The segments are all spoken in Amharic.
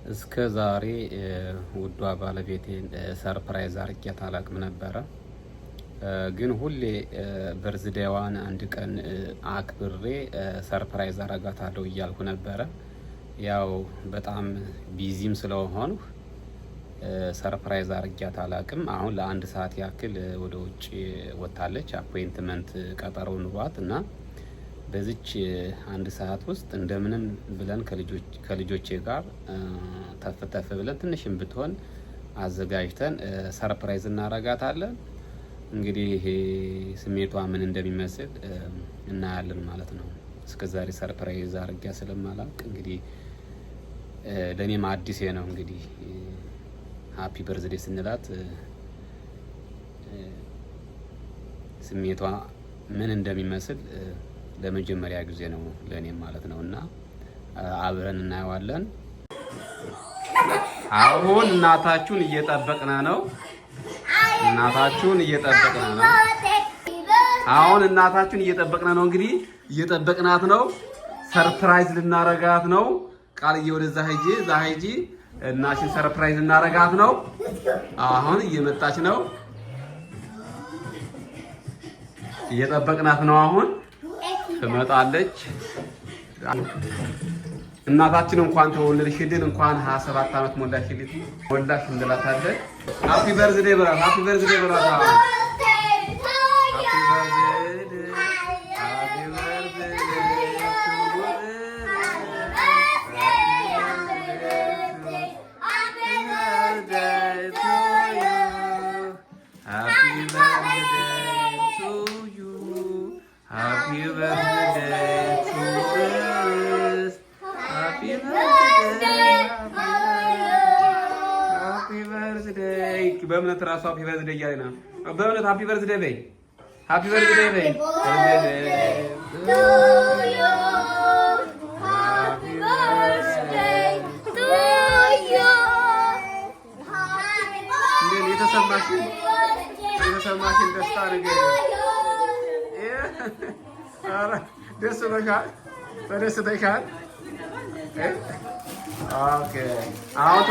እስከ ዛሬ ውዷ ባለቤቴን ሰርፕራይዝ አርጌያት አላቅም ነበረ። ግን ሁሌ በርዝዴዋን አንድ ቀን አክብሬ ሰርፕራይዝ አረጋታለሁ እያልኩ ነበረ። ያው በጣም ቢዚም ስለሆኑ ሰርፕራይዝ አርጌያት አላቅም። አሁን ለአንድ ሰዓት ያክል ወደ ውጭ ወጥታለች፣ አፖይንትመንት ቀጠሮ ኑሯት እና በዚች አንድ ሰዓት ውስጥ እንደምንም ብለን ከልጆቼ ጋር ተፍ ብለን ትንሽም ብትሆን አዘጋጅተን ሰርፕራይዝ እናረጋታለን። እንግዲህ ስሜቷ ምን እንደሚመስል እናያለን ማለት ነው። እስከዛሬ ሰርፕራይዝ አርጊያ ስለማላውቅ እንግዲህ ለኔም አዲስ ነው። እንግዲህ ሃፒ በርዝዴ ስንላት ስሜቷ ምን እንደሚመስል ለመጀመሪያ ጊዜ ነው ለኔም ማለት ነው። እና አብረን እናየዋለን። አሁን እናታችሁን እየጠበቅን ነው። አሁን እናታችሁን እየጠበቅን ነው። እንግዲህ እየጠበቅናት ነው። ሰርፕራይዝ ልናረጋት ነው። ቃልዬ ወደዛ ሂጂ፣ እናሽን ሰርፕራይዝ ልናረጋት ነው። አሁን እየመጣች ነው። እየጠበቅናት ነው። አሁን ትመጣለች። እናታችን እንኳን ተወለድሽልን፣ እንኳን 27 ዓመት ሞላሽ እንላታለን። ሃፒ በርዝዴ ብራት፣ ሃፒ በርዝዴ ብራት። በእምነት ራሱ ሃፒ በርዝዴ እያለ ነው። በእምነት ሃፒ በርዝዴ በይ፣ ሃፒ በርዝዴ በይ። የተሰማሽን ደስታ ንገሪኝ። ደስ ብሎሻል? ተደስተሻል? ኦኬ። አሁን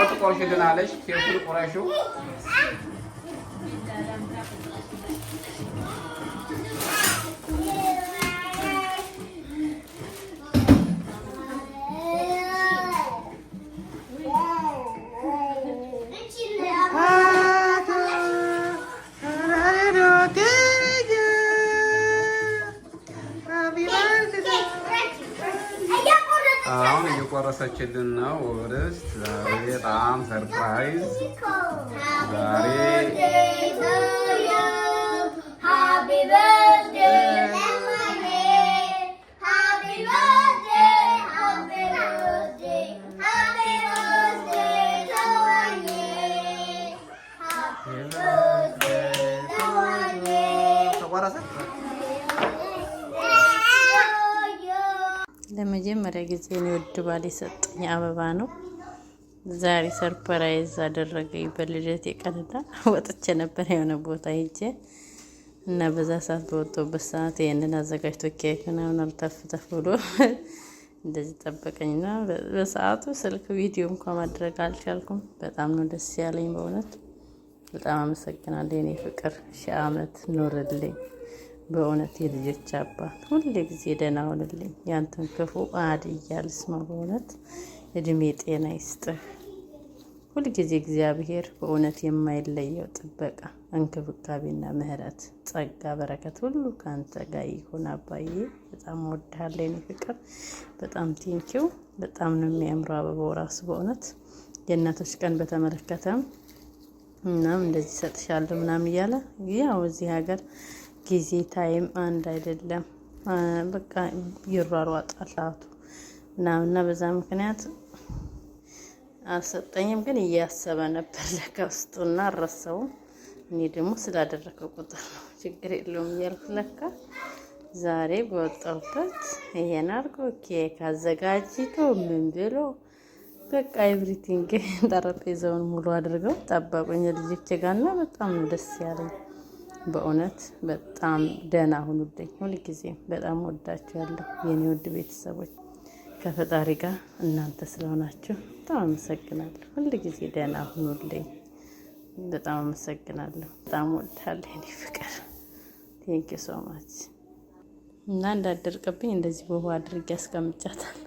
ትቆርሽልናለሽ። ኬኩን ቆረሽው። አሁን እየቆረሰችልን ነው። ወደስት ዛሬ በጣም ሰርፕራይዝ ዛሬ ለመጀመሪያ ጊዜ ነው ውድ ባል የሰጠኝ አበባ ነው። ዛሬ ሰርፕራይዝ አደረገኝ በልደቴ ቀንና ወጥቼ ነበር የሆነ ቦታ ሄጄ እና በዛ ሰዓት በወጣሁበት ሰዓት ይሄንን አዘጋጅቶ ኬክ ምናምን አልተፍተፍ ብሎ እንደዚህ ጠበቀኝና በሰዓቱ ስልክ ቪዲዮ እንኳን ማድረግ አልቻልኩም። በጣም ነው ደስ ያለኝ በእውነት በጣም አመሰግናለሁ የኔ ፍቅር። ሺህ ዓመት ኖርልኝ። በእውነት የልጆች አባት ሁሌ ጊዜ ደህና ሆንልኝ። ያንተን ክፉ አድያ ልስማ። በእውነት እድሜ ጤና ይስጥህ። ሁል ጊዜ እግዚአብሔር በእውነት የማይለየው ጥበቃ፣ እንክብካቤና ምሕረት፣ ጸጋ፣ በረከት ሁሉ ካንተ ጋር ይሁን አባዬ። በጣም እወድሃለሁ የኔ ፍቅር። በጣም ቴንኪው። በጣም ነው የሚያምረው አበባው ራሱ በእውነት የእናቶች ቀን በተመለከተም እናም እንደዚህ ሰጥሻለሁ ምናምን እያለ ያው እዚህ ሀገር ጊዜ ታይም አንድ አይደለም። በቃ ይሯሯጣል ሰዓቱ እና በዛ ምክንያት አልሰጠኝም። ግን እያሰበ ነበር ለካ ውስጡና አልረሳውም። እኔ ደግሞ ስላደረከው ቁጥር ነው ችግር የለውም እያልኩ ለካ ዛሬ በወጣሁበት ይሄን አድርጎ ኬክ አዘጋጅቶ ምን ብሎ በቃ ኤቭሪቲንግ ጠረጴዛውን ሙሉ አድርገው ጠበቁኝ ልጆቼ ጋርና በጣም ነው ደስ ያለኝ። በእውነት በጣም ደህና ሁኑልኝ። ሁልጊዜም በጣም ወዳችኋለሁ የኔ ውድ ቤተሰቦች። ከፈጣሪ ጋር እናንተ ስለሆናችሁ በጣም አመሰግናለሁ። ሁሉ ጊዜ ደህና ሁኑልኝ። በጣም አመሰግናለሁ። በጣም ወድሃለሁ የኔ ፍቅር። ቴንክ ዩ ሶ ማች። እና እንዳደርቅብኝ እንደዚህ በውሃ አድርጌ አስቀምጫታለሁ።